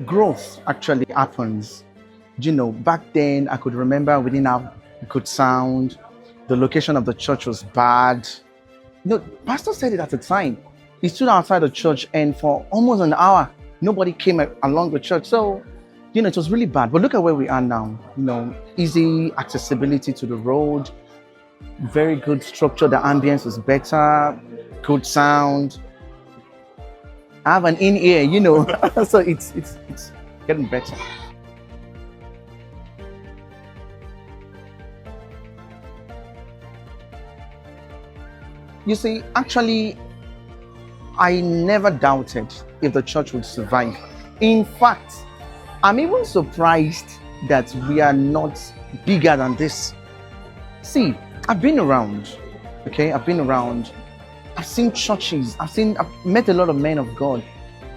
growth actually happens. Back then I could remember we didn't have good sound. The location of the church was bad. Pastor said it at the time. He stood outside the church and for almost an hour, nobody came along the church. So, it was really bad. But look at where we are now. Easy accessibility to the road, very good structure. The ambience is better, good sound. I have an in-ear, so it's getting better. You see, actually, I never doubted if the church would survive. In fact, I'm even surprised that we are not bigger than this. See, I've been around, okay? I've been around. I've seen churches. I've met a lot of men of God.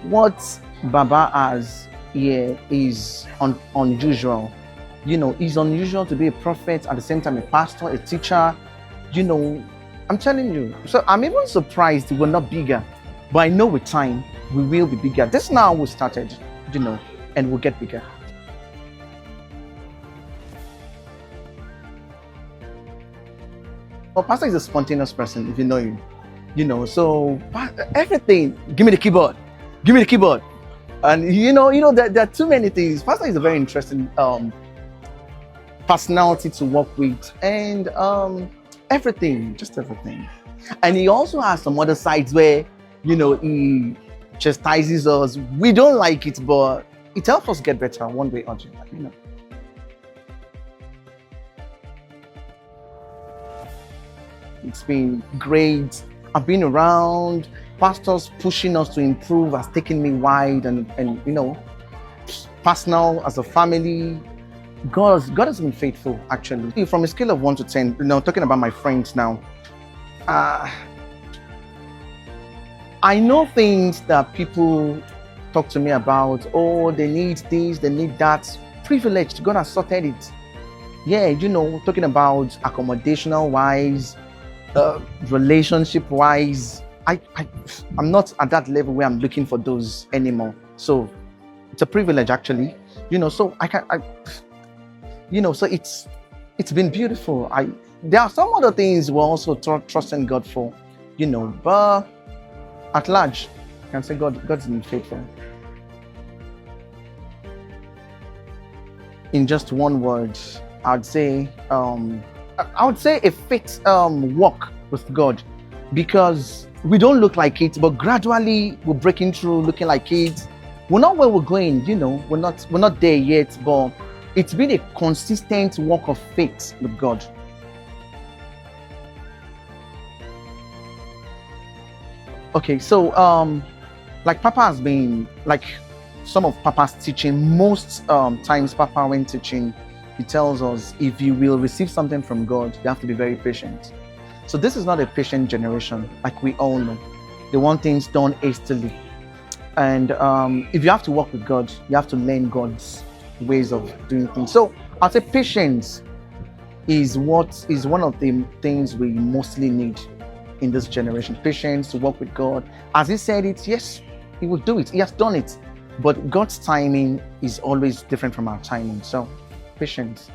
What Baba has here is unusual. It's unusual to be a prophet, at the same time a pastor, a teacher. I'm telling you. So I'm even surprised we're not bigger. But I know with time, we will be bigger. This is now we started, and we'll get bigger. Well, Pastor is a spontaneous person, if you know him. So everything, give me the keyboard. Give me the keyboard. And there are too many things. Pastor is a very interesting personality to work with. And everything, just everything. And he also has some other sides where, he chastises us. We don't like it, but it helps us get better one way or the other, It's been great. I've been around. Pastors pushing us to improve has taken me wide and personal as a family. God has been faithful, actually. From a scale of 1 to 10, talking about my friends now, I know things that people talk to me about. Oh, they need this, they need that. Privileged, God has sorted it. Yeah, talking about accommodational wise, relationship wise, I'm not at that level where I'm looking for those anymore. So it's a privilege, actually. So so it's been beautiful. There are some other things we're also trusting God for, but at large, I can say God's been faithful. In just one word, I'd say a faith walk with God, because we don't look like it, but gradually we're breaking through, looking like it. We're not where we're going, we're not there yet, but it's been a consistent walk of faith with God. Okay, so like Papa has been, like some of Papa's teaching, most times Papa when teaching, he tells us if you will receive something from God, you have to be very patient. So this is not a patient generation, like we all know. They want things done hastily. And if you have to work with God, you have to learn God's ways of doing things. So I'd say patience is one of the things we mostly need in this generation. Patience to work with God. As he said it, yes, he will do it. He has done it. But God's timing is always different from our timing. So patience.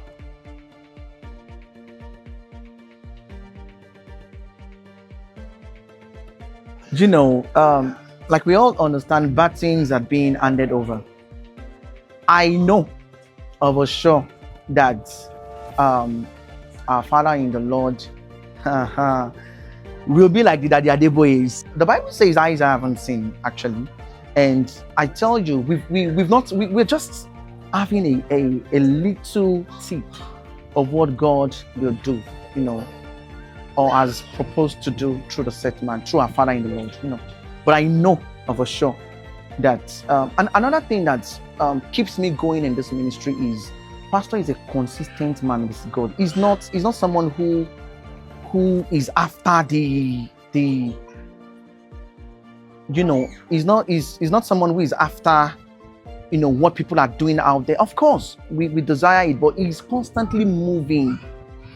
Like we all understand, bad things are being handed over. I know of a sure that our Father in the Lord will be like the Daddy Adebo is. The Bible says eyes haven't seen, actually. And I tell you, we're just having a little tip of what God will do, or has proposed to do through the set man, through our Father in the Lord, But I know of a sure that, and another thing that keeps me going in this ministry is, Pastor is a consistent man with God. He's not someone who is after the he's not someone who is after what people are doing out there. Of course, we desire it, but he's constantly moving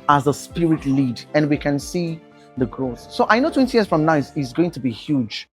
as the Spirit lead, and we can see the growth. So I know 20 years from now is going to be huge.